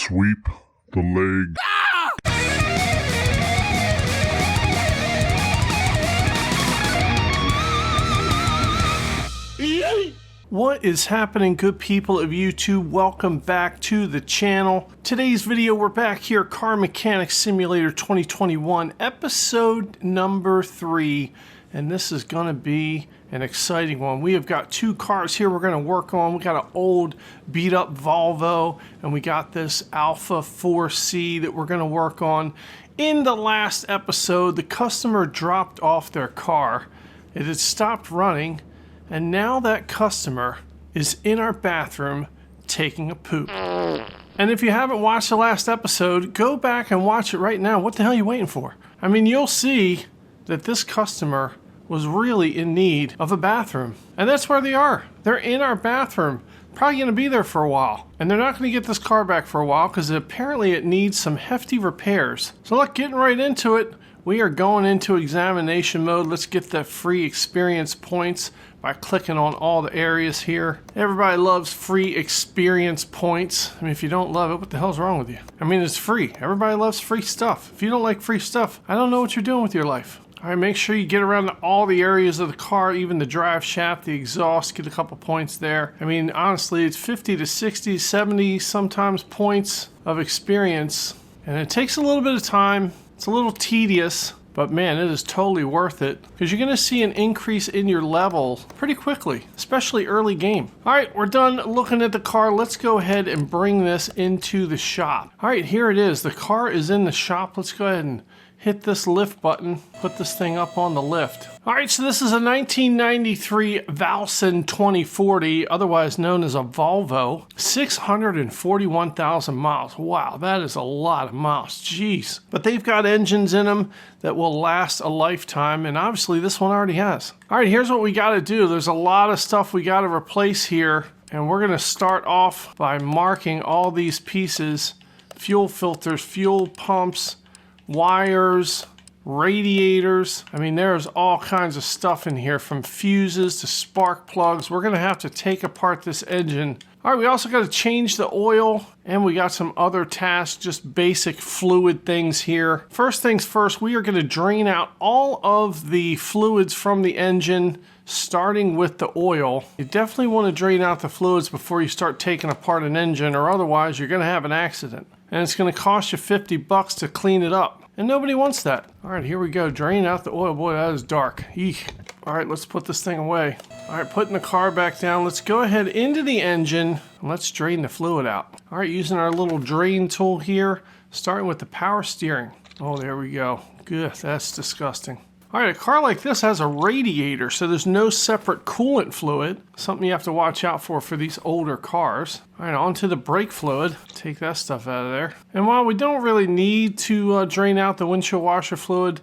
Sweep the leg. What is happening, good people of YouTube? Welcome back to the channel. Today's video, we're back here, Car Mechanics Simulator 2021, episode number 3. And this is going to be an exciting one. We have got two cars here we're going to work on. We got an old beat up Volvo, and we got this Alfa 4C that we're going to work on. In the last episode, the customer dropped off their car. It had stopped running, and now that customer is in our bathroom taking a poop. And if you haven't watched the last episode, go back and watch it right now. What the hell are you waiting for? I mean, you'll see that this customer was really in need of a bathroom. And that's where they are. They're in our bathroom. Probably going to be there for a while. And they're not going to get this car back for a while because apparently it needs some hefty repairs. So look, getting right into it, we are going into examination mode. Let's get the free experience points by clicking on all the areas here. Everybody loves free experience points. I mean, if you don't love it, what the hell's wrong with you? I mean, it's free. Everybody loves free stuff. If you don't like free stuff, I don't know what you're doing with your life. All right, make sure you get around to all the areas of the car, even the drive shaft, the exhaust, get a couple points there. I mean, honestly, it's 50 to 60, 70 sometimes points of experience. And it takes a little bit of time. It's a little tedious, but man, it is totally worth it because you're going to see an increase in your level pretty quickly, especially early game. All right, we're done looking at the car. Let's go ahead and bring this into the shop. All right, here it is. The car is in the shop. Let's go ahead and hit this lift button, put this thing up on the lift. All right, so this is a 1993 Valsen 2040, otherwise known as a Volvo, 641,000 miles. Wow, that is a lot of miles, jeez. But they've got engines in them that will last a lifetime, and obviously this one already has. All right, here's what we gotta do. There's a lot of stuff we gotta replace here, and we're gonna start off by marking all these pieces: fuel filters, fuel pumps, wires, radiators. I mean, there's all kinds of stuff in here, from fuses to spark plugs. We're gonna have to take apart this engine. All right, we also got to change the oil, and we got some other tasks, just basic fluid things here. First things first, we are gonna drain out all of the fluids from the engine, starting with the oil. You definitely want to drain out the fluids before you start taking apart an engine, or otherwise you're gonna have an accident. And it's gonna cost you 50 bucks to clean it up. And nobody wants that. All right, here we go. Drain out the oil. Boy, that is dark. Eek. All right, let's put this thing away. All right, putting the car back down. Let's go ahead into the engine and let's drain the fluid out. All right, using our little drain tool here, starting with the power steering. Oh, there we go. Good, that's disgusting. All right, a car like this has a radiator, so there's no separate coolant fluid. Something you have to watch out for these older cars. All right, onto the brake fluid. Take that stuff out of there. And while we don't really need to drain out the windshield washer fluid,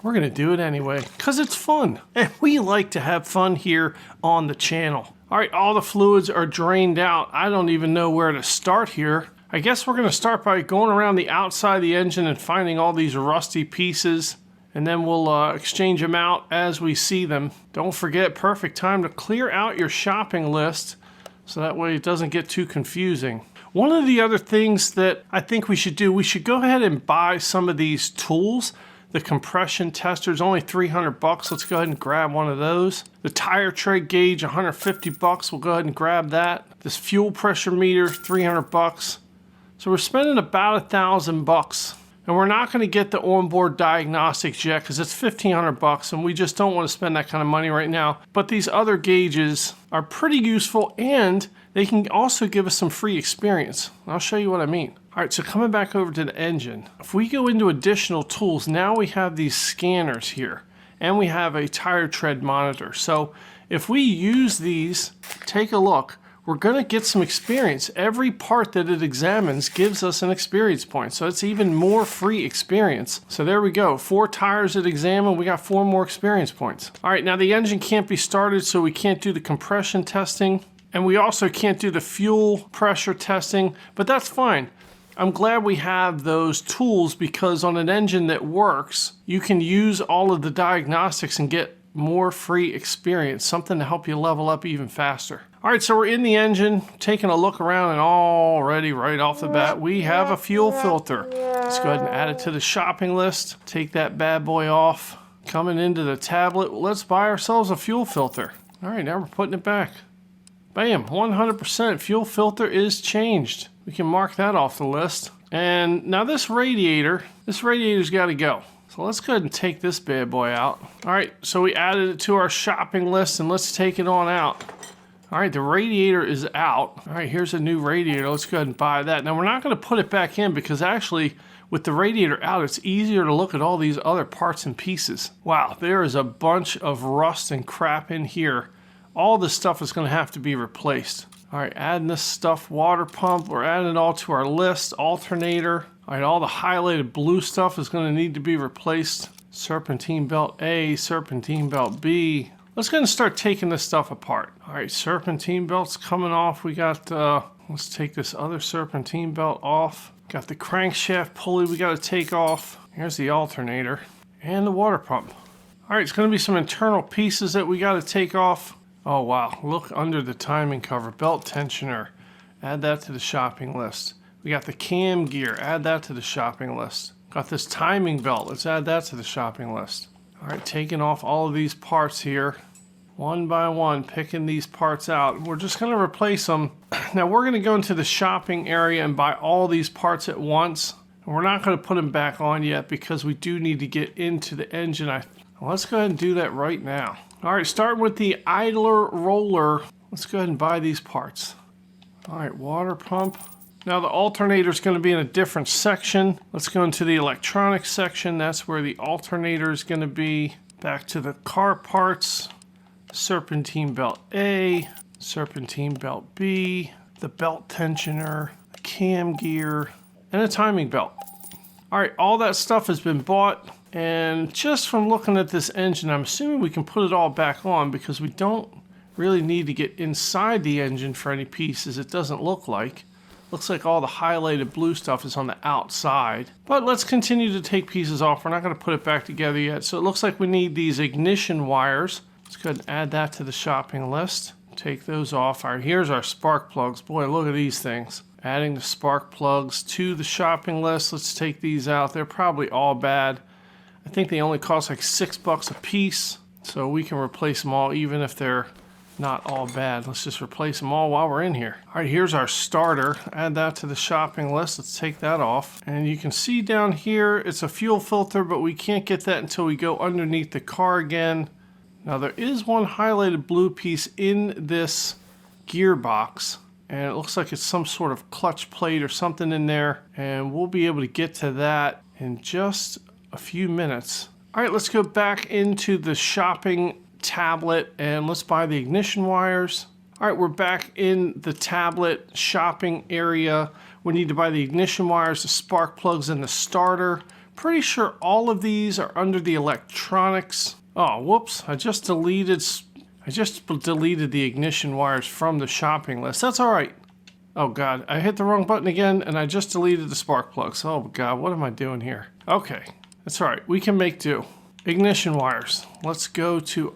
we're gonna do it anyway, because it's fun. And we like to have fun here on the channel. All right, all the fluids are drained out. I don't even know where to start here. I guess we're gonna start by going around the outside of the engine and finding all these rusty pieces, and then we'll exchange them out as we see them. Don't forget, perfect time to clear out your shopping list so that way it doesn't get too confusing. One of the other things that I think we should do, we should go ahead and buy some of these tools. The compression tester is only 300 bucks. Let's go ahead and grab one of those. The tire tread gauge, 150 bucks. We'll go ahead and grab that. This fuel pressure meter, 300 bucks. So we're spending about 1,000 bucks. And we're not going to get the onboard diagnostics yet because it's 1,500 bucks, and we just don't want to spend that kind of money right now. But these other gauges are pretty useful, and they can also give us some free experience. I'll show you what I mean. All right, so coming back over to the engine, if we go into additional tools, now we have these scanners here, and we have a tire tread monitor. So if we use these, take a look, we're gonna get some experience. Every part that it examines gives us an experience point, so it's even more free experience. So there we go, 4 tires it examined, we got 4 more experience points. All right, now the engine can't be started, so we can't do the compression testing, and we also can't do the fuel pressure testing, but that's fine. I'm glad we have those tools because on an engine that works, you can use all of the diagnostics and get more free experience, something to help you level up even faster. All right, so we're in the engine, taking a look around, and already right off the bat, we have a fuel filter. Let's go ahead and add it to the shopping list. Take that bad boy off. Coming into the tablet, let's buy ourselves a fuel filter. All right, now we're putting it back. Bam, 100% fuel filter is changed. We can mark that off the list. And now this radiator's got to go. So let's go ahead and take this bad boy out. All right, so we added it to our shopping list, and let's take it on out. All right, the radiator is out. All right, here's a new radiator. Let's go ahead and buy that. Now, we're not going to put it back in because actually, with the radiator out, it's easier to look at all these other parts and pieces. Wow, there is a bunch of rust and crap in here. All this stuff is going to have to be replaced. All right, adding this stuff, water pump. We're adding it all to our list. Alternator. All right, all the highlighted blue stuff is going to need to be replaced. Serpentine belt A, serpentine belt B. Let's go ahead and start taking this stuff apart. All right, serpentine belt's coming off. We got, let's take this other serpentine belt off. Got the crankshaft pulley we got to take off. Here's the alternator and the water pump. All right, it's going to be some internal pieces that we got to take off. Oh, wow, look under the timing cover. Belt tensioner, add that to the shopping list. We got the cam gear, add that to the shopping list. Got this timing belt, let's add that to the shopping list. All right, taking off all of these parts here, one by one, picking these parts out. We're just gonna replace them. Now we're gonna go into the shopping area and buy all these parts at once. And we're not gonna put them back on yet because we do need to get into the engine. Let's go ahead and do that right now. All right, starting with the idler roller. Let's go ahead and buy these parts. All right, water pump. Now the alternator is going to be in a different section. Let's go into the electronics section. That's where the alternator is going to be. Back to the car parts. Serpentine belt A, serpentine belt B, the belt tensioner, the cam gear, and a timing belt. All right, all that stuff has been bought. And just from looking at this engine, I'm assuming we can put it all back on because we don't really need to get inside the engine for any pieces. It doesn't look like. Looks like all the highlighted blue stuff is on the outside. But let's continue to take pieces off. We're not going to put it back together yet. So it looks like we need these ignition wires. Let's go ahead and add that to the shopping list. Take those off. All right, here's our spark plugs. Boy, look at these things. Adding the spark plugs to the shopping list. Let's take these out. They're probably all bad. I think they only cost like $6 a piece. So we can replace them all even if they're not all bad. Let's just replace them all while we're in here. All right, here's our starter. Add that to the shopping list. Let's take that off. And you can see down here, it's a fuel filter, but we can't get that until we go underneath the car again. Now there is one highlighted blue piece in this gearbox, and it looks like it's some sort of clutch plate or something in there. And we'll be able to get to that in just a few minutes. All right, let's go back into the shopping tablet and let's buy the ignition wires. All right, we're back in the tablet shopping area. We need to buy the ignition wires, the spark plugs, and the starter. Pretty sure all of these are under the electronics. Oh, whoops, I just deleted the ignition wires from the shopping list. That's all right. Oh God, I hit the wrong button again and I just deleted the spark plugs. Oh God, what am I doing here? Okay, that's all right, we can make do. Ignition wires. Let's go to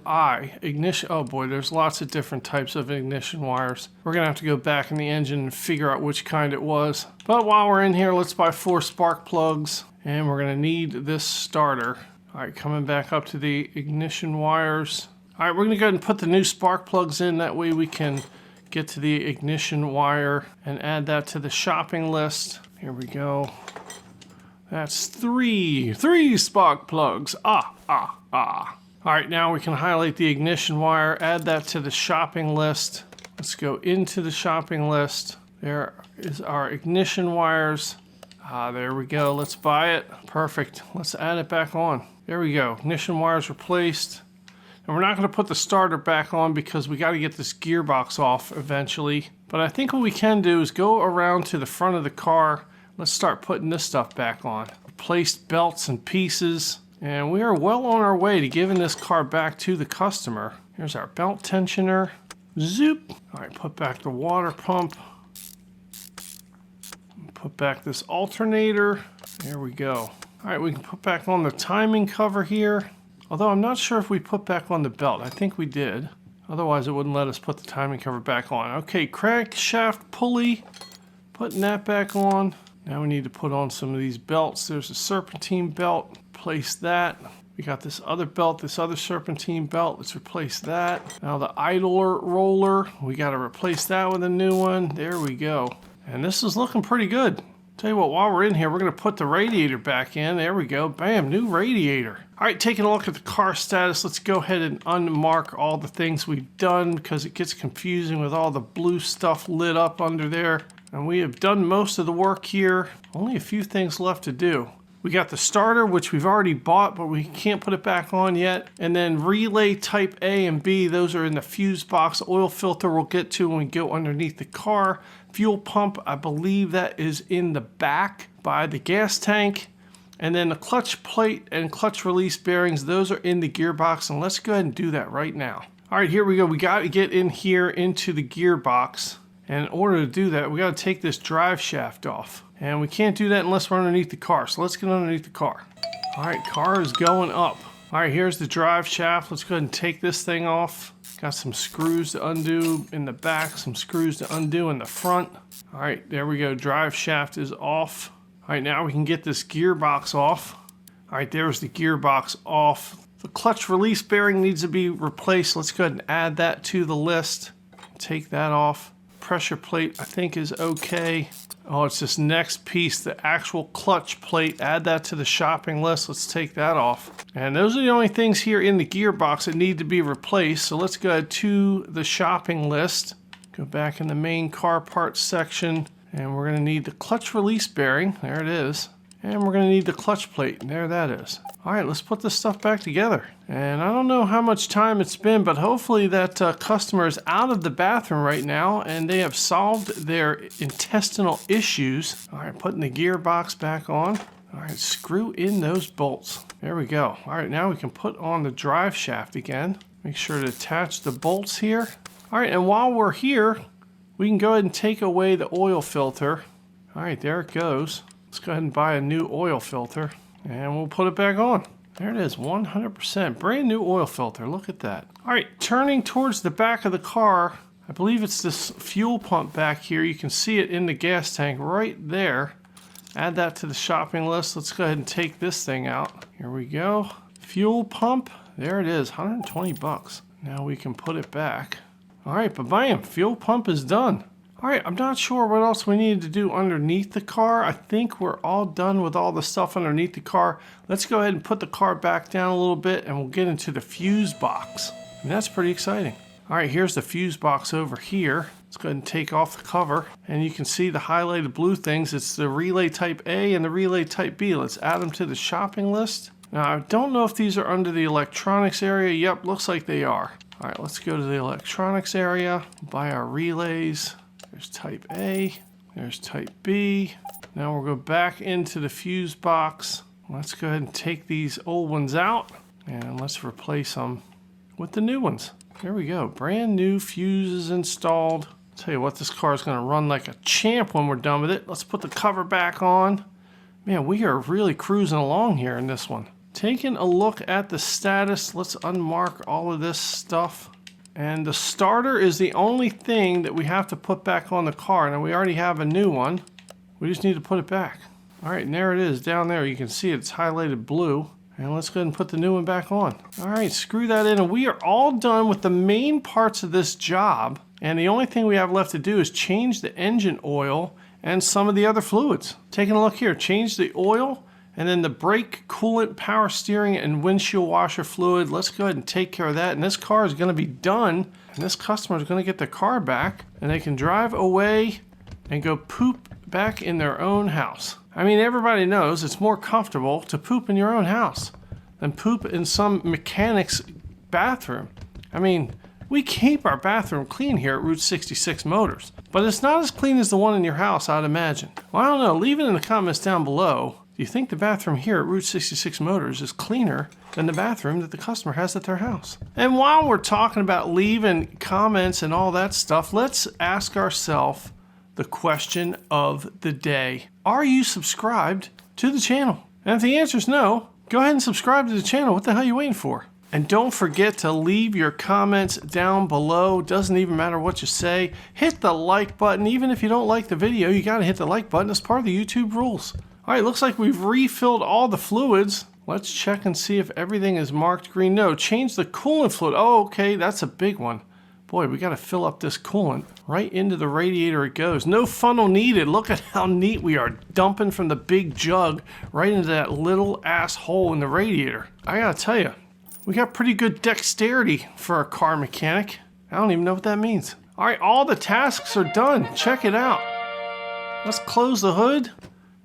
ignition. Oh boy, there's lots of different types of ignition wires. We're gonna have to go back in the engine and figure out which kind it was. But while we're in here, let's buy 4 spark plugs and we're gonna need this starter. All right, coming back up to the ignition wires. All right, we're gonna go ahead and put the new spark plugs in. That way we can get to the ignition wire and add that to the shopping list. Here we go. That's three spark plugs. All right, now we can highlight the ignition wire, add that to the shopping list. Let's go into the shopping list. There is our ignition wires. There we go. Let's buy it. Perfect. Let's add it back on. There we go. Ignition wires replaced. And we're not going to put the starter back on because we got to get this gearbox off eventually. But I think what we can do is go around to the front of the car. Let's start putting this stuff back on. Replaced belts and pieces. And we are well on our way to giving this car back to the customer. Here's our belt tensioner. Zoop. All right, put back the water pump. Put back this alternator. There we go. All right, we can put back on the timing cover here. Although I'm not sure if we put back on the belt. I think we did. Otherwise, it wouldn't let us put the timing cover back on. Okay, crankshaft pulley. Putting that back on. Now we need to put on some of these belts. There's a serpentine belt. Place that. We got this other belt, this other serpentine belt. Let's replace that. Now the idler roller. We got to replace that with a new one. There we go. And this is looking pretty good. Tell you what, while we're in here, we're going to put the radiator back in. There we go. Bam, new radiator. All right, taking a look at the car status, let's go ahead and unmark all the things we've done because it gets confusing with all the blue stuff lit up under there. And we have done most of the work here. Only a few things left to do. We got the starter, which we've already bought, but we can't put it back on yet. And then relay type A and B, those are in the fuse box. Oil filter we'll get to when we go underneath the car. Fuel pump, I believe that is in the back by the gas tank. And then the clutch plate and clutch release bearings, those are in the gearbox. And let's go ahead and do that right now. All right, here we go. We got to get in here into the gearbox. And in order to do that, we got to take this drive shaft off. And we can't do that unless we're underneath the car. So let's get underneath the car. All right, car is going up. All right, here's the drive shaft. Let's go ahead and take this thing off. Got some screws to undo in the back, some screws to undo in the front. All right, there we go. Drive shaft is off. All right, now we can get this gearbox off. All right, there's the gearbox off. The clutch release bearing needs to be replaced. Let's go ahead and add that to the list. Take that off. Pressure plate, I think, is okay. Oh, it's this next piece, the actual clutch plate. Add that to the shopping list. Let's take that off. And those are the only things here in the gearbox that need to be replaced. So let's go ahead to the shopping list. Go back in the main car parts section. And we're going to need the clutch release bearing. There it is. And we're going to need the clutch plate. And there that is. All right, let's put this stuff back together. And I don't know how much time it's been, but hopefully that customer is out of the bathroom right now and they have solved their intestinal issues. All right, putting the gearbox back on. All right, screw in those bolts. There we go. All right, now we can put on the drive shaft again. Make sure to attach the bolts here. All right, and while we're here, we can go ahead and take away the oil filter. All right, there it goes. Let's go ahead and buy a new oil filter and we'll put it back on. There it is, 100%. Brand new oil filter, look at that. All right, turning towards the back of the car, I believe it's this fuel pump back here. You can see it in the gas tank right there. Add that to the shopping list. Let's go ahead and take this thing out. Here we go. Fuel pump, there it is, 120 bucks. Now we can put it back. All right, bam, fuel pump is done. All right, I'm not sure what else we needed to do underneath the car. I think we're all done with all the stuff underneath the car. Let's go ahead and put the car back down a little bit and we'll get into the fuse box. And that's pretty exciting. All right, here's the fuse box over here. Let's go ahead and take off the cover. And you can see the highlighted blue things. It's the relay type A and the relay type B. Let's add them to the shopping list. Now, I don't know if these are under the electronics area. Yep, looks like they are. All right, let's go to the electronics area, buy our relays. There's type A, there's type B. Now we'll go back into the fuse box. Let's go ahead and take these old ones out and let's replace them with the new ones. There we go, brand new fuses installed. Tell you what, this car is gonna run like a champ when we're done with it. Let's put the cover back on. Man, we are really cruising along here in this one. Taking a look at the status, let's unmark all of this stuff. And the starter is the only thing that we have to put back on the car. Now we already have a new one. We just need to put it back. All right, and there it is down there. You can see it's highlighted blue. And let's go ahead and put the new one back on. All right, screw that in. And we are all done with the main parts of this job. And the only thing we have left to do is change the engine oil and some of the other fluids. Taking a look here, change the oil and then the brake, coolant, power steering, and windshield washer fluid. Let's go ahead and take care of that. And this car is gonna be done. And this customer is gonna get their car back and they can drive away and go poop back in their own house. I mean, everybody knows it's more comfortable to poop in your own house than poop in some mechanic's bathroom. I mean, we keep our bathroom clean here at Route 66 Motors, but it's not as clean as the one in your house, I'd imagine. Well, I don't know, leave it in the comments down below. Do you think the bathroom here at Route 66 Motors is cleaner than the bathroom that the customer has at their house? And while we're talking about leaving comments and all that stuff, let's ask ourselves the question of the day. Are you subscribed to the channel? And if the answer is no, go ahead and subscribe to the channel. What the hell are you waiting for? And don't forget to leave your comments down below. Doesn't even matter what you say. Hit the like button. Even if you don't like the video, you got to hit the like button. It's part of the YouTube rules. All right, looks like we've refilled all the fluids. Let's check and see if everything is marked green. No, change the coolant fluid. Oh, okay, that's a big one. Boy, we got to fill up this coolant. Right into the radiator it goes. No funnel needed. Look at how neat we are dumping from the big jug right into that little ass hole in the radiator. I gotta tell you, we got pretty good dexterity for a car mechanic. I don't even know what that means. All right, all the tasks are done. Check it out. Let's close the hood.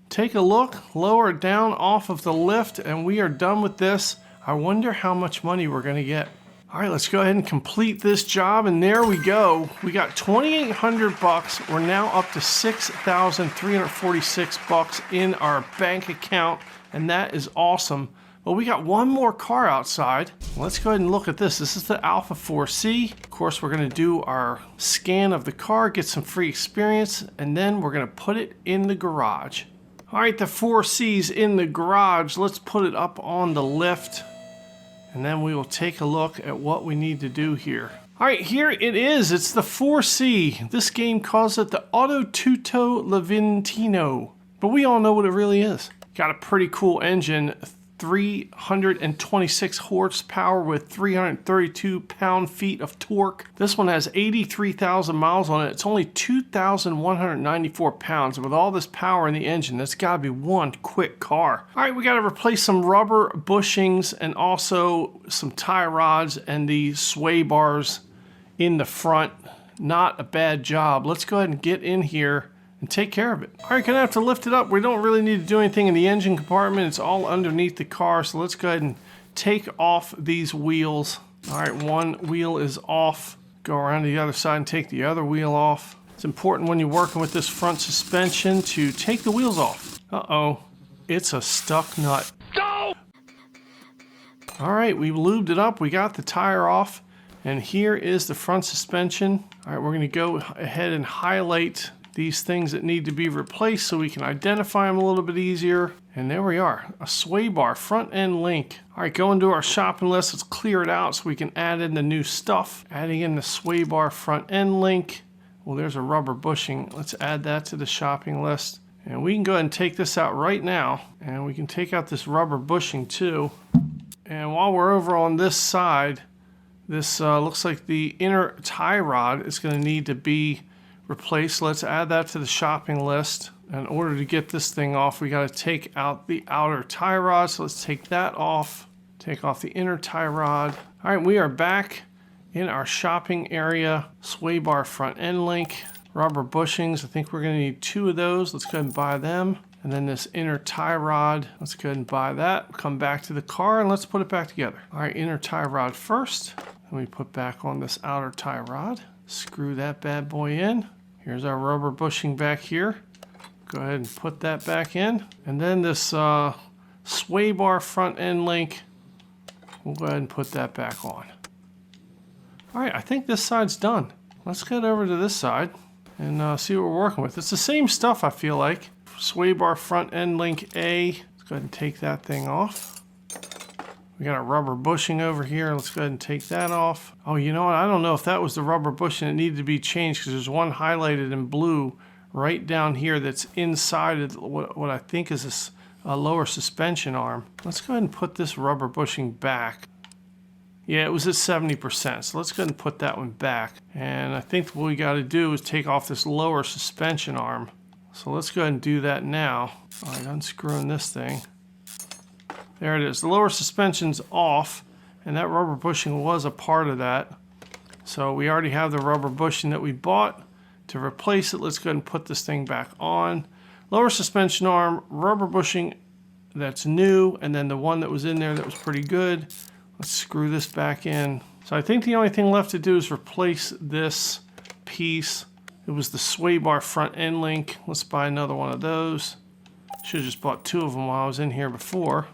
Take a look, lower it down off of the lift, and we are done with this. I wonder how much money we're gonna get. All right, let's go ahead and complete this job, and there we go. We got 2,800 bucks. We're now up to 6,346 bucks in our bank account, and that is awesome. But we got one more car outside. Let's go ahead and look at this. This is the Alfa 4C. Of course, we're gonna do our scan of the car, get some free experience, and then we're gonna put it in the garage. All right, the 4C's in the garage. Let's put it up on the lift, and then we will take a look at what we need to do here. All right, here it is. It's the 4C. This game calls it the Auto Tutto Levantino, but we all know what it really is. Got a pretty cool engine. 326 horsepower with 332 pound-feet of torque. This one has 83,000 miles on it. It's only 2,194 pounds. And with all this power in the engine, that's got to be one quick car. All right, we got to replace some rubber bushings and also some tie rods and the sway bars in the front. Not a bad job. Let's go ahead and get in here and take care of it. All right, gonna have to lift it up. We don't really need to do anything in the engine compartment. It's all underneath the car. So let's go ahead and take off these wheels. All right, one wheel is off. Go around to the other side and take the other wheel off. It's important when you're working with this front suspension to take the wheels off. Uh-oh, it's a stuck nut. No! All right, we lubed it up. We got the tire off. And here is the front suspension. All right, we're gonna go ahead and highlight these things that need to be replaced so we can identify them a little bit easier. And there we are, a sway bar front end link. All right, go into our shopping list. Let's clear it out so we can add in the new stuff. Adding in the sway bar front end link. Well, there's a rubber bushing. Let's add that to the shopping list. And we can go ahead and take this out right now. And we can take out this rubber bushing too. And while we're over on this side, this looks like the inner tie rod is going to need to be replaced. Let's add that to the shopping list. In order to get this thing off, we got to take out the outer tie rod. So let's take that off. Take off the inner tie rod. All right, we are back in our shopping area. Sway bar front end link. Rubber bushings. I think we're going to need 2 of those. Let's go ahead and buy them. And then this inner tie rod. Let's go ahead and buy that. Come back to the car and let's put it back together. All right, inner tie rod first. Then we put back on this outer tie rod. Screw that bad boy in. Here's our rubber bushing back here. Go ahead and put that back in. And then this sway bar front end link, we'll go ahead and put that back on. All right, I think this side's done. Let's get over to this side and see what we're working with. It's the same stuff, I feel like. Sway bar front end link A. Let's go ahead and take that thing off. We got a rubber bushing over here. Let's go ahead and take that off. Oh, you know what? I don't know if that was the rubber bushing that needed to be changed because there's one highlighted in blue right down here that's inside of what I think is a lower suspension arm. Let's go ahead and put this rubber bushing back. Yeah, it was at 70%, so let's go ahead and put that one back. And I think what we got to do is take off this lower suspension arm. So let's go ahead and do that now. All right, unscrewing this thing. There it is. The lower suspension's off, and that rubber bushing was a part of that. So we already have the rubber bushing that we bought. To replace it, let's go ahead and put this thing back on. Lower suspension arm, rubber bushing that's new, and then the one that was in there that was pretty good. Let's screw this back in. So I think the only thing left to do is replace this piece. It was the sway bar front end link. Let's buy another one of those. Should have just bought 2 of them while I was in here before.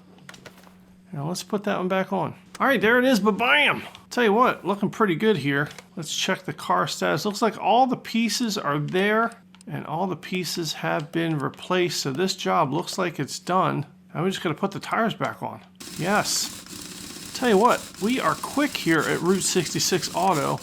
Now let's put that one back on. All right, there it is, ba-bam! Tell you what, looking pretty good here. Let's check the car status. Looks like all the pieces are there and all the pieces have been replaced. So this job looks like it's done. Now we just got to put the tires back on. Yes. Tell you what, we are quick here at Route 66 Auto,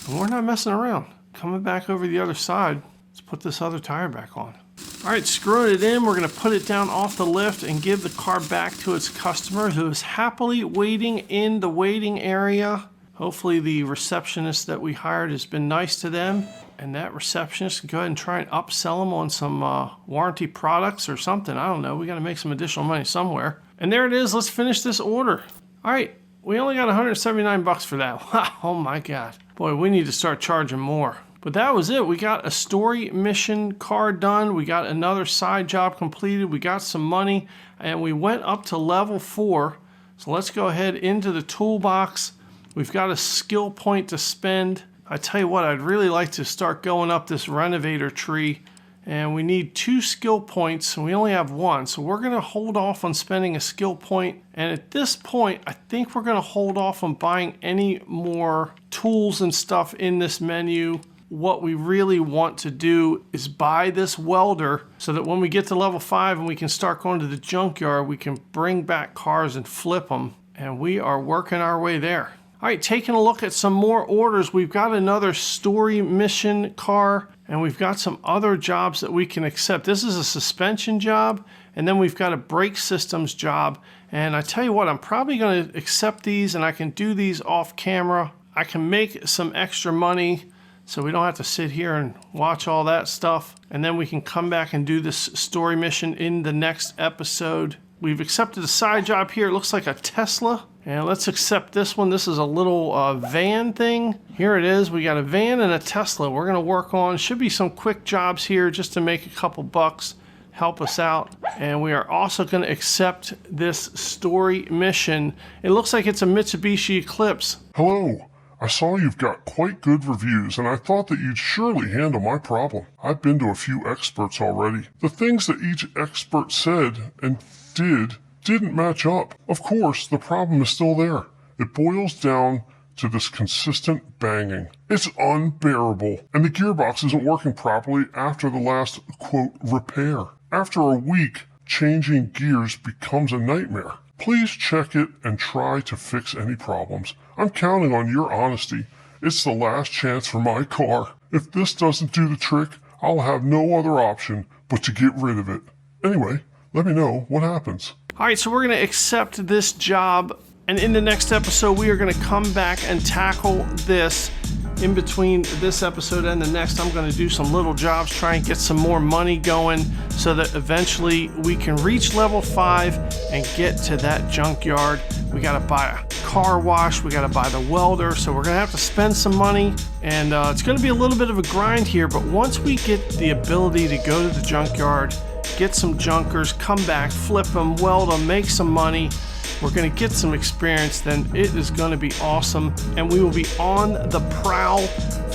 and we're not messing around. Coming back over the other side, let's put this other tire back on. All right, screwing it in, we're going to put it down off the lift and give the car back to its customer, who is happily waiting in the waiting area. Hopefully the receptionist that we hired has been nice to them, and that receptionist can go ahead and try and upsell them on some warranty products or something. I don't know. We got to make some additional money somewhere. And there it is. Let's finish this order. All right, we only got $179 for that. Oh my God. Boy, we need to start charging more. But that was it. We got a story mission car done. We got another side job completed. We got some money, and we went up to level 4. So let's go ahead into the toolbox. We've got a skill point to spend. I tell you what, I'd really like to start going up this renovator tree, and we need 2 skill points, and we only have 1. So we're going to hold off on spending a skill point. And at this point, I think we're going to hold off on buying any more tools and stuff in this menu. What we really want to do is buy this welder so that when we get to level 5 and we can start going to the junkyard, we can bring back cars and flip them. And we are working our way there. All right, taking a look at some more orders. We've got another story mission car, and we've got some other jobs that we can accept. This is a suspension job, and then we've got a brake systems job. And I tell you what, I'm probably going to accept these, and I can do these off camera. I can make some extra money, so we don't have to sit here and watch all that stuff. And then we can come back and do this story mission in the next episode. We've accepted a side job here. It looks like a Tesla. And let's accept this one. This is a little van thing. Here it is. We got a van and a Tesla we're going to work on. Should be some quick jobs here just to make a couple bucks, help us out. And we are also going to accept this story mission. It looks like it's a Mitsubishi Eclipse. Hello. I saw you've got quite good reviews, and I thought that you'd surely handle my problem. I've been to a few experts already. The things that each expert said and didn't match up. Of course, the problem is still there. It boils down to this consistent banging. It's unbearable, and the gearbox isn't working properly after the last, quote, repair. After a week, changing gears becomes a nightmare. Please check it and try to fix any problems. I'm counting on your honesty. It's the last chance for my car. If this doesn't do the trick, I'll have no other option but to get rid of it. Anyway, let me know what happens. All right, so we're going to accept this job, and in the next episode, we are going to come back and tackle this. In between this episode and the next, I'm going to do some little jobs, try and get some more money going so that eventually we can reach level 5 and get to that junkyard. We got to buy a car wash, we got to buy the welder, so we're going to have to spend some money, and it's going to be a little bit of a grind here, but once we get the ability to go to the junkyard, get some junkers, come back, flip them, weld them, make some money, we're going to get some experience, then it is going to be awesome. And we will be on the prowl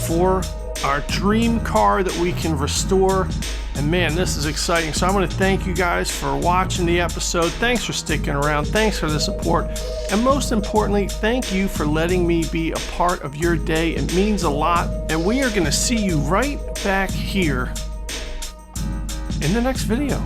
for our dream car that we can restore. And man, this is exciting. So I want to thank you guys for watching the episode. Thanks for sticking around. Thanks for the support. And most importantly, thank you for letting me be a part of your day. It means a lot. And we are going to see you right back here in the next video.